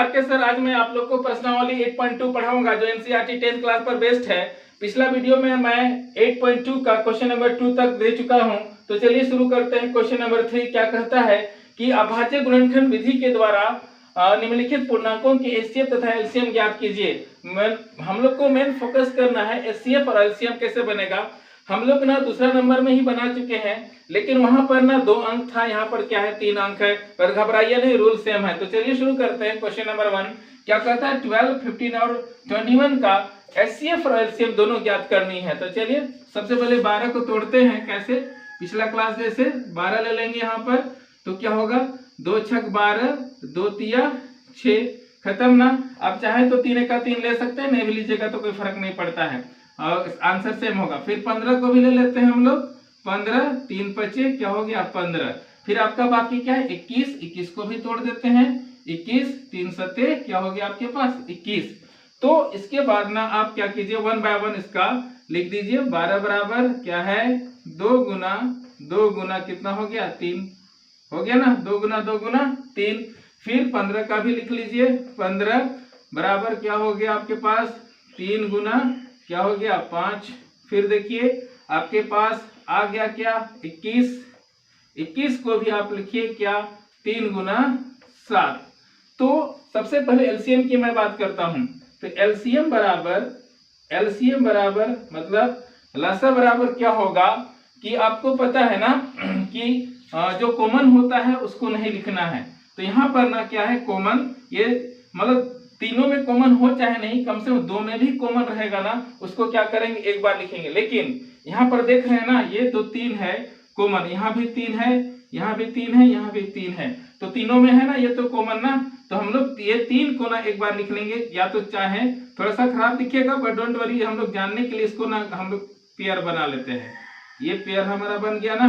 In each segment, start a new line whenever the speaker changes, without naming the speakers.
R K sir. आज मैं आप लोग को प्रश्नावली 8.2 पढ़ाऊंगा जो एनसीईआरटी 10th क्लास पर बेस्ड है। पिछला वीडियो में मैं 8.2 का क्वेश्चन नंबर 2 तक दे चुका हूं। तो चलिए शुरू करते हैं। क्वेश्चन नंबर 3 क्या कहता है कि अभाज्य गुणनखंड विधि के द्वारा निम्नलिखित पूर्णांकों के एचसीएफ तथा एलसीएम ज्ञात कीजिए। हम लोग को मेन फोकस करना है एचसीएफ और एलसीएम कैसे बनेगा। हम लोग ना दूसरा नंबर में ही बना चुके हैं, लेकिन वहां पर ना 2 अंक था, यहाँ पर क्या है 3 अंक है। पर घबराइए नहीं, रूल सेम है। तो चलिए शुरू करते हैं। क्वेश्चन नंबर 1 क्या कहता है 12, 15 और 21 का एचसीएफ और एलसीएम दोनों ज्ञात करनी है। तो चलिए सबसे पहले 12 को तोड़ते हैं। कैसे? पिछला क्लास जैसे 12 ले लेंगे यहाँ पर। तो क्या होगा 2 छक 12, 2 तिया 6, खत्म ना। आप चाहे तो 3 का 3 ले सकते हैं, नहीं भी लीजिएगा तो कोई फर्क नहीं पड़ता है और आंसर सेम होगा। फिर 15 को भी ले लेते हैं हम लोग। 15, 3 25 क्या हो गया 15। फिर आपका बाकी क्या है 21, 21 को भी तोड़ देते हैं। 21, 3 7 क्या हो गया आपके पास 21। तो इसके बाद ना आप क्या कीजिए 1 बाय 1 इसका लिख दीजिए। 12 बराबर क्या है 2 गुना कितना हो गया 3 हो गया ना। 2 गुना 3। फिर 15 का भी लिख लीजिए। 15 बराबर क्या हो गया आपके पास 3 गुना क्या हो गया 5। फिर देखिए आपके पास आ गया क्या 21। 21 को भी आप लिखिए क्या 3 गुना 7। तो सबसे पहले एलसीएम की मैं बात करता हूं। तो एलसीएम बराबर मतलब लसा बराबर क्या होगा कि आपको पता है ना कि जो कॉमन होता है उसको नहीं लिखना है। तो यहाँ पर ना क्या है कॉमन, ये मतलब तीनों में कॉमन हो चाहे नहीं, कम से कम 2 में भी कॉमन रहेगा ना, उसको क्या करेंगे एक बार लिखेंगे। लेकिन यहाँ पर देख रहे हैं ना ये तो 3 है कॉमन, यहाँ भी 3 है, यहाँ भी 3 है, यहाँ भी 3 है। तो तीनों में है ना ये तो कॉमन ना। तो हम लोग ये 3 को ना एक बार लिख लेंगे। या तो चाहे थोड़ा सा खराब दिखेगा बट डोंट वरी, हम लोग जानने के लिए इसको ना हम लोग पेयर बना लेते हैं। ये पेयर हमारा बन गया ना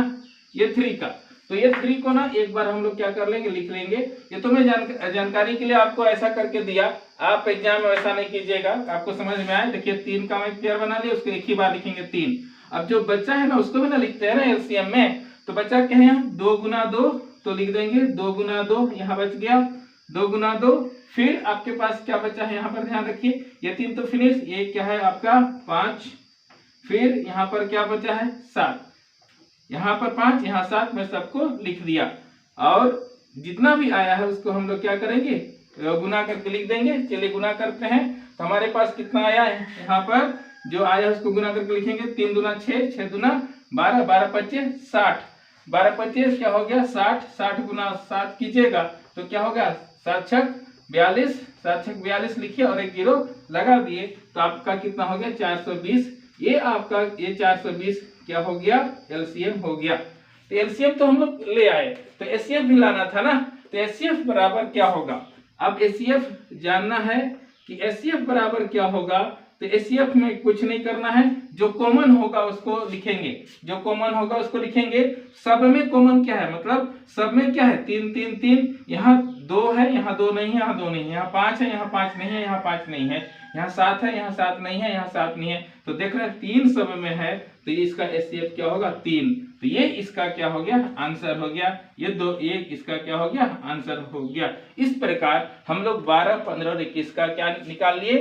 ये 3 का। तो ये 3 को ना एक बार हम लोग क्या कर लेंगे लिख लेंगे। ये तो मैं जानकारी के लिए आपको ऐसा करके दिया, आप एग्जाम में ऐसा नहीं कीजिएगा। आपको समझ में आए। देखिए 3 का मैं पेयर बना लिया, उसको एक ही बार लिखेंगे 3। अब जो बच्चा है ना उसको भी ना लिखते हैं ना एलसीएम में। तो बच्चा क्या है 2 गुना 2 तो लिख देंगे 2 गुना 2, यहाँ बच गया 2 गुना 2। फिर आपके पास क्या बचा है यहाँ पर ध्यान रखिए, ये 3 तो फिनिश, ये क्या है आपका 5। फिर यहाँ पर क्या बचा है 7, यहाँ पर 5, यहाँ 7, मैं सबको लिख दिया। और जितना भी आया है उसको हम लोग क्या करेंगे गुना करके लिख देंगे। चलिए गुना करते हैं। तो हमारे पास कितना आया है यहाँ पर जो आया है उसको गुना करके लिखेंगे। 3 दूना 6, 6 दूना 12, 12 25 60, 12 25 क्या हो गया 60। 60 गुना 7 कीजिएगा तो क्या होगा 7 छक 42, 7 छक 42 लिखिए और एक 0 लगा दिए। तो आपका कितना हो गया 420। ये आपका ये 420 क्या हो गया एलसीएम हो गया। तो एलसीएम तो हम लोग ले आए, तो एचसीएफ भी लाना था ना। तो एचसीएफ बराबर क्या होगा, अब एचसीएफ जानना है कि एचसीएफ बराबर क्या होगा। तो एचसीएफ में कुछ नहीं करना है, जो कॉमन होगा उसको लिखेंगे। जो कॉमन होगा उसको लिखेंगे। सब में कॉमन क्या है मतलब सब में क्या है 3 3 3, यहाँ 2 है, यहाँ 2 नहीं है, यहाँ 2 नहीं है, यहाँ 5 है, यहाँ 5 नहीं है, यहाँ 5 नहीं है, यहाँ 7 है, यहाँ 7 नहीं है, यहाँ 7 नहीं है। तो देख रहे हैं 3 सब में है, तो इसका एचसीएफ क्या होगा 3। तो ये इसका क्या हो गया आंसर हो गया। ये इसका क्या हो गया आंसर हो गया। इस प्रकार हम लोग 12, 15 और 21 का क्या निकाल लिए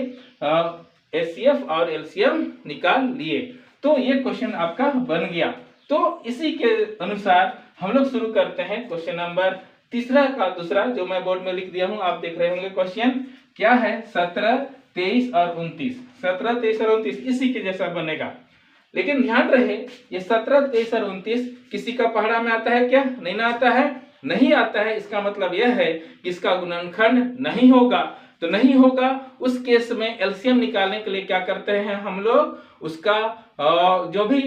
एचसीएफ और एलसीएम निकाल लिए। तो ये क्वेश्चन आपका बन गया। तो इसी के अनुसार हम लोग शुरू करते हैं क्वेश्चन नंबर 3 का दूसरा, जो मैं बोर्ड में लिख दिया हूं, आप देख रहे होंगे। क्वेश्चन क्या है 17, 23 और 29। 17, 23 और 29 इसी के जैसा बनेगा। लेकिन ध्यान रहे ये 17, 23 और 29 किसी का पहाड़ा में आता है क्या? नहीं ना आता है, नहीं आता है। इसका मतलब यह है कि इसका गुणनखंड नहीं होगा। तो नहीं होगा उस केस में एलसीएम निकालने के लिए क्या करते हैं हम लोग, उसका जो भी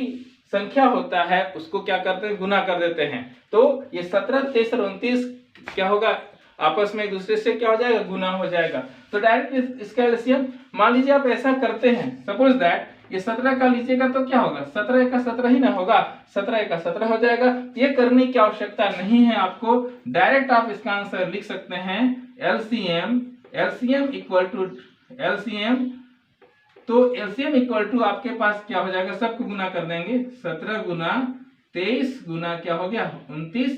संख्या होता है उसको क्या करते हैं गुना कर देते हैं। तो ये 17, 23 और 29 क्या होगा आपस में एक दूसरे से क्या हो जाएगा गुना हो जाएगा। तो डायरेक्ट इसका एलसीएम मान लीजिए आप ऐसा करते हैं, सपोज दैट ये 17 का लीजिएगा तो क्या होगा 17 का 17 ही ना होगा, 17 का 17 हो जाएगा। ये करने की आवश्यकता नहीं है आपको, डायरेक्ट आप इसका आंसर लिख सकते हैं एलसीएम इक्वल टू एलसीएम। तो एलसीएम इक्वल टू आपके पास क्या हो जाएगा, सबको गुना कर देंगे। 17 गुना 23 गुना क्या हो गया 29,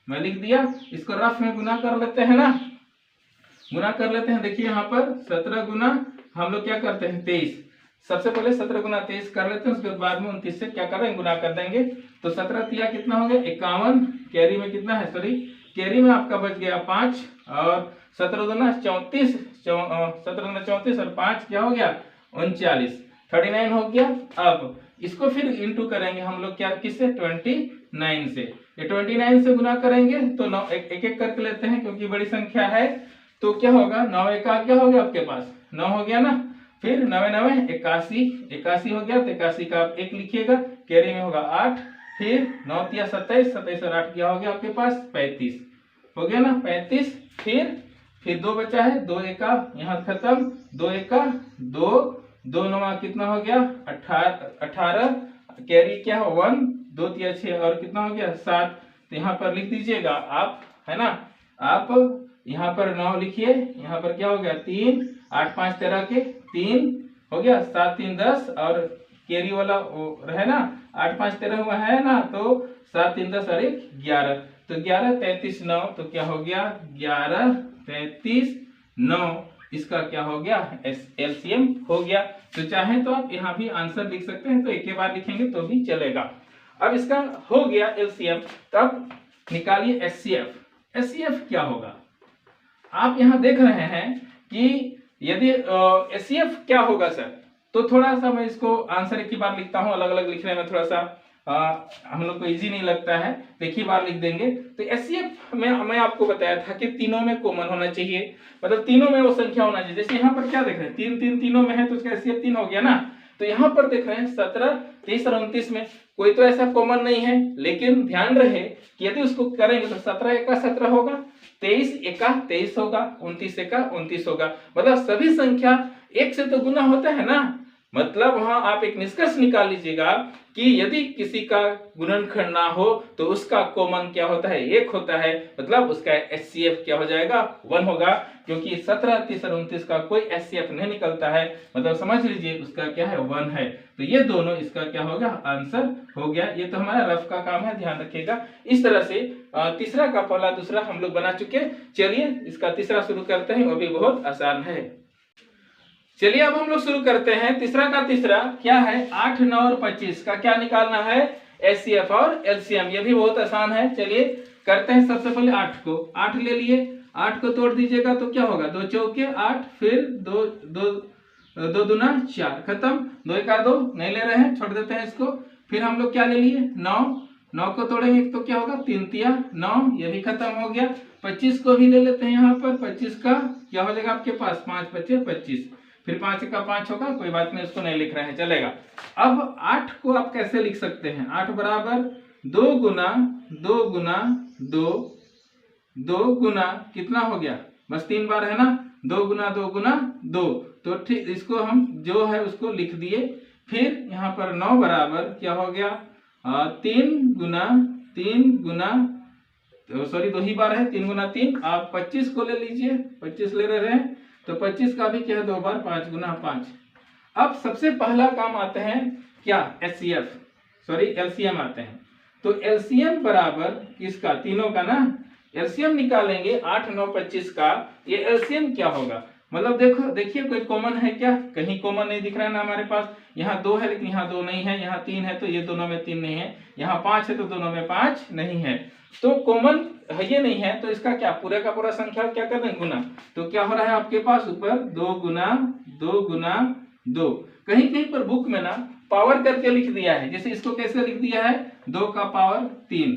मैं लिख दिया। इसको रफ में गुना कर लेते हैं ना। गुना कर लेते हैं। देखिए यहाँ पर 17 गुना हम लोग क्या करते हैं 23। सबसे पहले 17 गुना 23 कर लेते हैं, उसके बाद में 29 से क्या कर रहे हैं गुना कर देंगे। तो 17 तिया कितना हो गया 51, कैरी में कितना है, सॉरी कैरी में आपका बच गया 5 और 17 गुना 34, 17 गुना 34 और 5 क्या हो गया 39, 39 हो गया। अब इसको फिर इंटू करेंगे हम लोग क्या किससे 29 से। ये 29 से गुना करेंगे तो 9 एक एक करके लेते हैं क्योंकि बड़ी संख्या है। तो क्या होगा 9 एका क्या हो गया आपके पास 9 हो गया ना, फिर 9 9 81, 81 हो गया तो 81 का आप 1 लिखिएगा, कैरी में होगा 8, फिर 9 तिया 27, 27 और 8 क्या हो गया आपके पास 35 हो गया ना 35। फिर 2 बचा है, 2 एका यहाँ खत्म, 2 एका 2, 2 9 कितना हो गया 18, कैरी क्या हो 1, 2 तिया 6 और कितना हो गया 7। तो यहाँ पर लिख दीजिएगा आप, है ना, आप यहाँ पर 9 लिखिए, यहाँ पर क्या हो गया 3, 8 5 13 के 3 हो गया, 7 3 10 और कैरी वाला वो रहे ना 8 5 13 हुआ है ना, तो 7 3 10 और 1 11, तो 11 33 9, तो क्या हो गया 11 33 9, इसका क्या हो गया एलसीएम हो गया। तो चाहे तो आप यहाँ भी आंसर लिख सकते हैं, तो एक ही बार लिखेंगे तो भी चलेगा। अब इसका हो गया एलसीएम, तब निकालिए एचसीएफ। एचसीएफ क्या होगा, आप यहाँ देख रहे हैं कि यदि एचसीएफ क्या होगा सर, तो थोड़ा सा मैं इसको आंसर एक ही बार लिखता हूँ, अलग अलग लिखने में थोड़ा सा हम लोग को इजी नहीं लगता है, तो एक ही बार लिख देंगे। तो एचसीएफ में मैं आपको बताया था कि तीनों में कॉमन होना चाहिए, मतलब तीनों में वो संख्या होना चाहिए। जैसे यहाँ पर क्या देख रहे हैं 3 3 तीनों में है, तो उसका एचसीएफ 3 हो गया ना। तो यहाँ पर देख रहे हैं 17 23 और 29 में कोई तो ऐसा कॉमन नहीं है, लेकिन ध्यान रहे कि यदि उसको करेंगे तो 17 एका 17 होगा, 23 एका 23 होगा, 29 एका 29 होगा, मतलब सभी संख्या 1 से तो गुना होता है ना। मतलब वहां आप एक निष्कर्ष निकाल लीजिएगा कि यदि किसी का गुणनखंड ना हो तो उसका कॉमन क्या होता है 1 होता है, मतलब उसका एचसीएफ क्या हो जाएगा 1 होगा, क्योंकि 17 30 और 29 का कोई एचसीएफ नहीं निकलता है, मतलब समझ लीजिए उसका क्या है 1 है। तो ये दोनों इसका क्या होगा आंसर हो गया। ये तो हमारा रफ का काम है, ध्यान रखिएगा। इस तरह से तीसरा का पहला दूसरा हम लोग बना चुके। चलिए इसका तीसरा शुरू करते हैं, वो भी बहुत आसान है। चलिए अब हम लोग शुरू करते हैं। तीसरा का तीसरा क्या है 8 9 और 25 का क्या निकालना है एचसीएफ और एलसीएम, ये भी बहुत आसान है। चलिए करते हैं। सबसे पहले 8 को 8 ले लिए, 8 को तोड़ दीजिएगा तो क्या होगा 2 चौके 8, फिर 2 दूना 4, खत्म। 2 एका 2 नहीं ले रहे हैं, छोड़ देते हैं इसको। फिर हम लोग क्या ले लिए 9, 9 को तोड़ेंगे तो क्या होगा 3 तिया 9, ये भी खत्म हो गया। 25 को भी ले लेते हैं, यहाँ पर 25 का क्या हो जाएगा आपके पास 5 25 25, फिर 5 का 5 होगा, कोई बात नहीं उसको नहीं लिख रहे हैं चलेगा। अब 8 को आप कैसे लिख सकते हैं 8 बराबर 2 गुना 2 गुना 2, 2 गुना कितना हो गया बस 3 बार है ना, 2 गुना 2 गुना 2, तो ठीक इसको हम जो है उसको लिख दिए। फिर यहाँ पर 9 बराबर क्या हो गया 3 गुना 3 गुना, सॉरी 2 ही बार है 3 गुना 3। आप 25 को ले लीजिए, 25 ले रहे हैं तो 25 का भी क्या है 2 बार 5 गुना 5। अब सबसे पहला काम आते हैं क्या एचसीएफ, सॉरी एलसीएम आते हैं। तो एलसीएम बराबर किसका तीनों का ना, एलसीएम निकालेंगे 8 9 25 का। ये एलसीएम क्या होगा, मतलब देखो देखिए कोई कॉमन है क्या, कहीं कॉमन नहीं दिख रहा है ना हमारे पास। यहाँ 2 है लेकिन यहाँ 2 नहीं है, यहाँ 3 है तो ये दोनों में 3 नहीं है, यहाँ 5 है तो दोनों में 5 नहीं है, तो कॉमन है ये नहीं है। तो इसका क्या पूरे का पूरा संख्या क्या कर दें गुना, तो क्या हो रहा है आपके पास ऊपर 2 गुना 2 गुना 2। कहीं कहीं पर बुक में ना पावर करके लिख दिया है, जैसे इसको कैसे लिख दिया है 2 का पावर 3,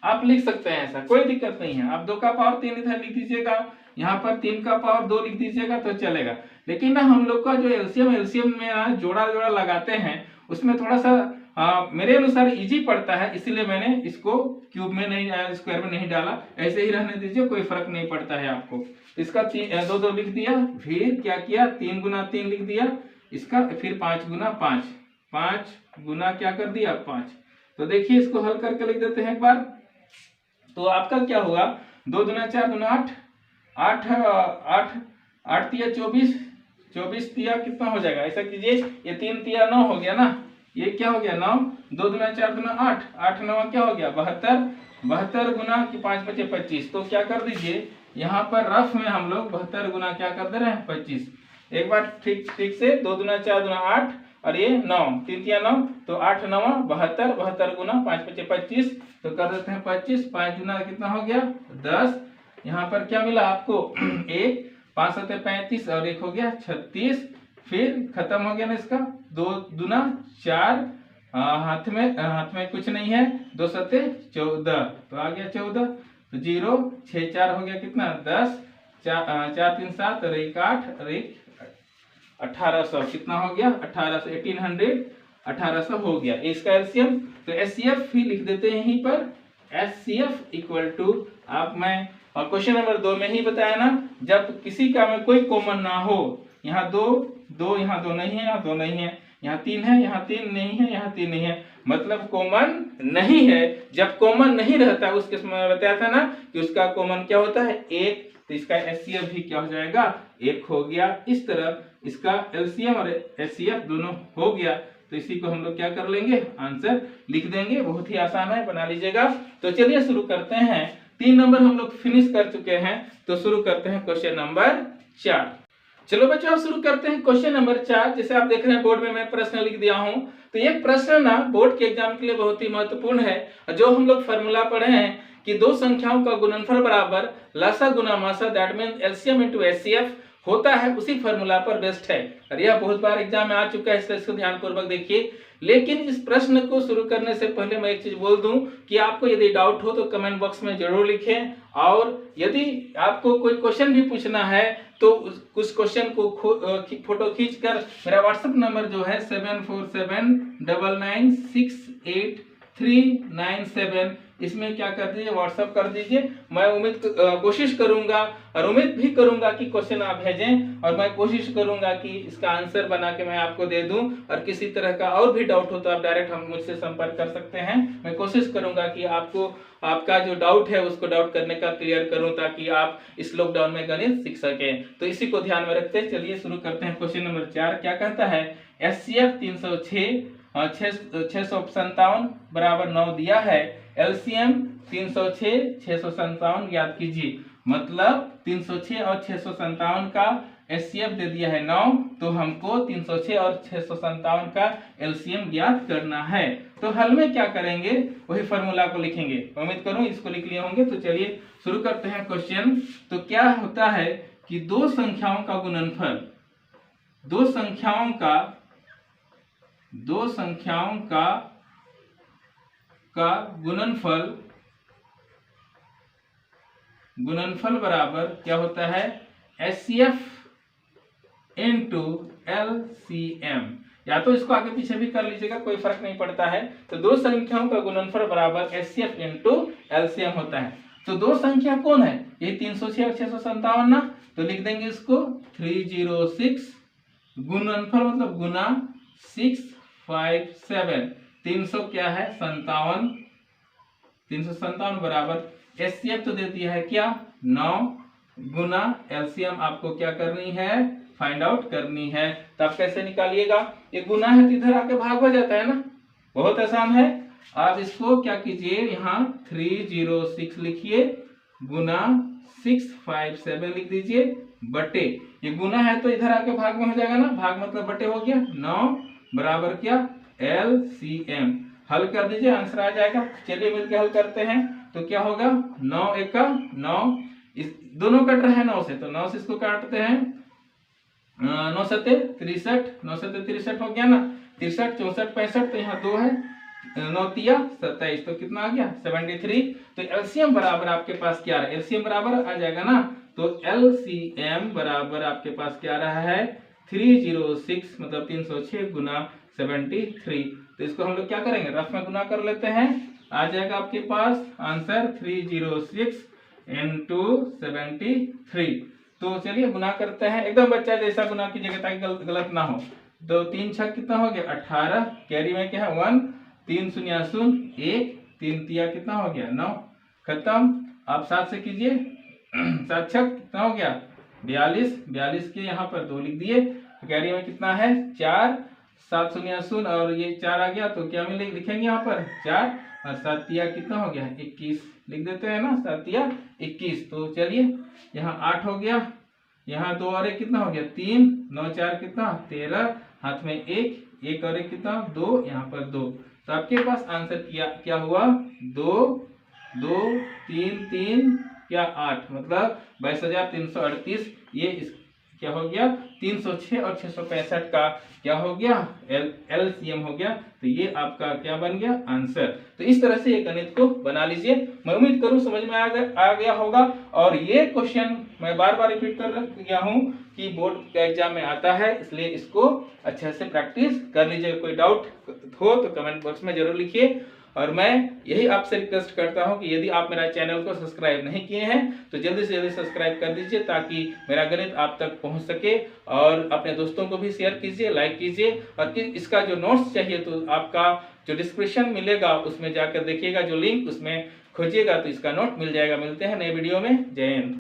आप लिख सकते हैं ऐसा कोई दिक्कत नहीं है। आप 2 का पावर 3 इधर लिख दीजिएगा, यहाँ पर 3 का पावर 2 लिख दीजिएगा तो चलेगा। लेकिन ना हम लोग का जो एलसीएम में जोड़ा जोड़ा लगाते हैं उसमें थोड़ा सा मेरे अनुसार इजी पड़ता है, इसीलिए मैंने इसको क्यूब में नहीं स्क्वायर में नहीं डाला, ऐसे ही रहने दीजिए, कोई फर्क नहीं पड़ता है आपको। इसका 2 2 लिख दिया, फिर क्या किया 3 गुना 3 लिख दिया इसका, फिर 5 गुना 5, 5 गुना क्या कर दिया 5। तो देखिए इसको हल करके लिख देते हैं एक बार, तो आपका क्या होगा 2 दुना 4 दुना 8, 8 तिया 24, 24 तिया कितना हो जाएगा, ऐसा कीजिए ये 3 तिया 9 हो गया ना, ये क्या हो गया 9, 2 दुना 4 दुना 8, 8 9 क्या हो गया 72, 72 गुना 5 25 25। तो क्या कर दीजिए यहाँ पर रफ में हम लोग 72 गुना क्या कर दे रहे हैं 25। एक बार ठीक ठीक से 2 दूना 4 दूना 8 और ये 9, 3 तिया 9, तो 8 9 72, 72 गुना 5 5 25, तो कर देते हैं 25। 5 गुना कितना हो गया 10। यहाँ पर क्या मिला आपको 1, 5 7 35 और 1 हो गया 36। फिर खत्म हो गया ना इसका 2 दूना 4, हाथ में कुछ नहीं है, 2 7 14, तो आ गया 14, तो 0 6 4 हो गया कितना 10, 4 3 7 और 1 8 और 1 1800, कितना हो गया 1800, 1800 1800 हो गया इसका एलसीएम। तो एचसीएफ ही लिख देते हैं यहीं पर, एचसीएफ इक्वल टू आप मैं और क्वेश्चन नंबर 2 में ही बताया ना, जब किसी का में कोई कॉमन ना हो, यहाँ 2 2 यहाँ 2 नहीं है, यहाँ 2 नहीं है, यहाँ 3 है, यहाँ 3 नहीं है, यहाँ 3 नहीं है, मतलब कॉमन नहीं है। जब कॉमन नहीं रहता उसके समय बताया था ना कि उसका कॉमन क्या होता है 1, तो इसका एचसीएफ भी क्या हो जाएगा 1 हो गया। इस तरह इसका एलसीएम और एचसीएफ दोनों हो गया, तो इसी को हम लोग क्या कर लेंगे आंसर लिख देंगे। बहुत ही आसान है, बना लीजिएगा। तो चलिए शुरू करते हैं। 3 नंबर हम लोग फिनिश कर चुके हैं, तो शुरू करते हैं क्वेश्चन नंबर 4। चलो बच्चों, आप शुरू करते हैं क्वेश्चन नंबर 4। जैसे आप देख रहे हैं बोर्ड में मैं प्रश्न लिख दिया हूं, तो ये प्रश्न ना बोर्ड के एग्जाम के लिए बहुत ही महत्वपूर्ण है। जो हम लोग फॉर्मूला पढ़े हैं कि दो संख्याओं का गुणनफल बराबर लसा गुना मासा, that means LCM into HCF होता है, उसी फॉर्मूला पर बेस्ड है। और यह बहुत बार एग्जाम में आ चुका है, इसलिए इसको ध्यानपूर्वक देखिए। लेकिन इस प्रश्न को शुरू करने से पहले मैं एक चीज बोल दूं कि आपको यदि डाउट हो तो कमेंट बॉक्स में जरूर लिखें, और यदि आपको कोई क्वेश्चन भी पूछना है तो उस क्वेश्चन को फोटो खींचकर मेरा व्हाट्सएप नंबर जो है 7479968397, इसमें क्या कर दीजिए व्हाट्सएप कर दीजिए। मैं कोशिश करूंगा और उम्मीद भी करूंगा कि क्वेश्चन आप भेजें, और मैं कोशिश करूंगा कि इसका आंसर बना के मैं आपको दे दूं। और किसी तरह का और भी डाउट हो तो आप डायरेक्ट हम मुझसे संपर्क कर सकते हैं। मैं कोशिश करूंगा कि आपको आपका जो डाउट है उसको डाउट करने का क्लियर करूं, ताकि आप इस लॉकडाउन में गणित सीख सकें। तो इसी को ध्यान में रखते चलिए शुरू करते हैं। क्वेश्चन नंबर 4 क्या कहता है, एचसीएफ 306 657 बराबर 9 दिया है, एलसीएम 306 657 ज्ञात कीजिए। मतलब 306 और 657 का एचसीएफ दे दिया है 9, तो हमको 306 और 657 का एलसीएम ज्ञात करना है। तो हल में क्या करेंगे, वही फॉर्मूला को लिखेंगे। उम्मीद करूं इसको लिख लिए होंगे। तो चलिए शुरू करते हैं क्वेश्चन। तो क्या होता है कि दो संख्याओं का गुणनफल, दो संख्याओं का गुणनफल बराबर क्या होता है एचसीएफ इनटू एलसीएम। या तो इसको आगे पीछे भी कर लीजिएगा, कोई फर्क नहीं पड़ता है। तो दो संख्याओं का गुणनफल बराबर एचसीएफ इनटू एलसीएम होता है। तो दो संख्या कौन है, ये 306 और 657 ना, तो लिख देंगे इसको 306 गुणनफल मतलब गुना 657, 300 क्या है 57, 357 बराबर एचसीएफ तो दे दिया है क्या 9 गुना एलसीएम आपको क्या करनी है फाइंड आउट करनी है। तब कैसे निकालिएगा, ये गुना है तो इधर आके भाग हो जाता है ना, बहुत आसान है। आप इसको क्या कीजिए, यहाँ 306 लिखिए गुना 657 लिख दीजिए बटे, ये गुना है तो इधर आके भाग में हो जाएगा ना, भाग मतलब बटे हो गया 9 बराबर क्या एलसीएम। हल कर दीजिए आंसर आ जाएगा। चलिए मिलकर हल करते हैं। तो क्या होगा 9 1 9, इस दोनों कट रहे हैं 9 से, तो 9 से इसको काटते हैं 9 7 63, 9 7 63 हो गया ना, 63 64 65, तो यहाँ 2 है, 9 तिया 27, तो कितना आ गया 73। तो एलसीएम बराबर आपके पास क्या है, एलसीएम बराबर आ जाएगा ना, तो एलसीएम बराबर आपके पास क्या रहा है 306 मतलब 306 गुना 73। तो इसको हम लोग क्या करेंगे रफ में गुना कर लेते हैं, आ जाएगा आपके पास आंसर 306 इंटू 73। तो चलिए गुना करते हैं, एकदम बच्चा जैसा गुना कीजिएगा ताकि गलत ना हो। तो 3 6 कितना हो गया 18, कैरी में क्या है 1, 3 0 0 1, 3 तिया कितना हो गया 9, खत्म। आप 7 से कीजिए 7 6 कितना हो गया 42, 42 के यहाँ पर 2 लिख दिए, कैरी में कितना है 4, 7 शून्य शून्य और ये 4 आ गया तो क्या मिले लिखेंगे यहाँ पर 4 और 7 तिया कितना हो गया 21 लिख देते हैं ना 7 तिया 21। तो चलिए यहाँ 8 हो गया, यहाँ 2 और 1 कितना हो गया 3, 9 4 कितना 13, हाथ में 1 और 1 कितना 2, यहाँ पर 2। तो आपके पास आंसर क्या हुआ 2 2 3 3 क्या 8 मतलब 22,338। ये क्या हो गया 306 और 665 का क्या हो गया LCM हो गया। तो ये आपका क्या बन गया आंसर। तो इस तरह से ये गणित को बना लीजिए। मैं उम्मीद करूं समझ में आ गया होगा। और ये क्वेश्चन मैं बार बार रिपीट कर गया हूं कि बोर्ड का एग्जाम में आता है, इसलिए इसको अच्छे से प्रैक्टिस कर लीजिए। कोई डाउट हो तो कमेंट बॉक्स में जरूर लिखिए। और मैं यही आपसे रिक्वेस्ट करता हूं कि यदि आप मेरा चैनल को सब्सक्राइब नहीं किए हैं तो जल्दी से जल्दी सब्सक्राइब कर दीजिए ताकि मेरा गणित आप तक पहुंच सके। और अपने दोस्तों को भी शेयर कीजिए, लाइक कीजिए। और इसका जो नोट्स चाहिए तो आपका जो डिस्क्रिप्शन मिलेगा उसमें जाकर देखिएगा, जो लिंक उसमें खोजिएगा तो इसका नोट मिल जाएगा। मिलते हैं नए वीडियो में। जय हिंद।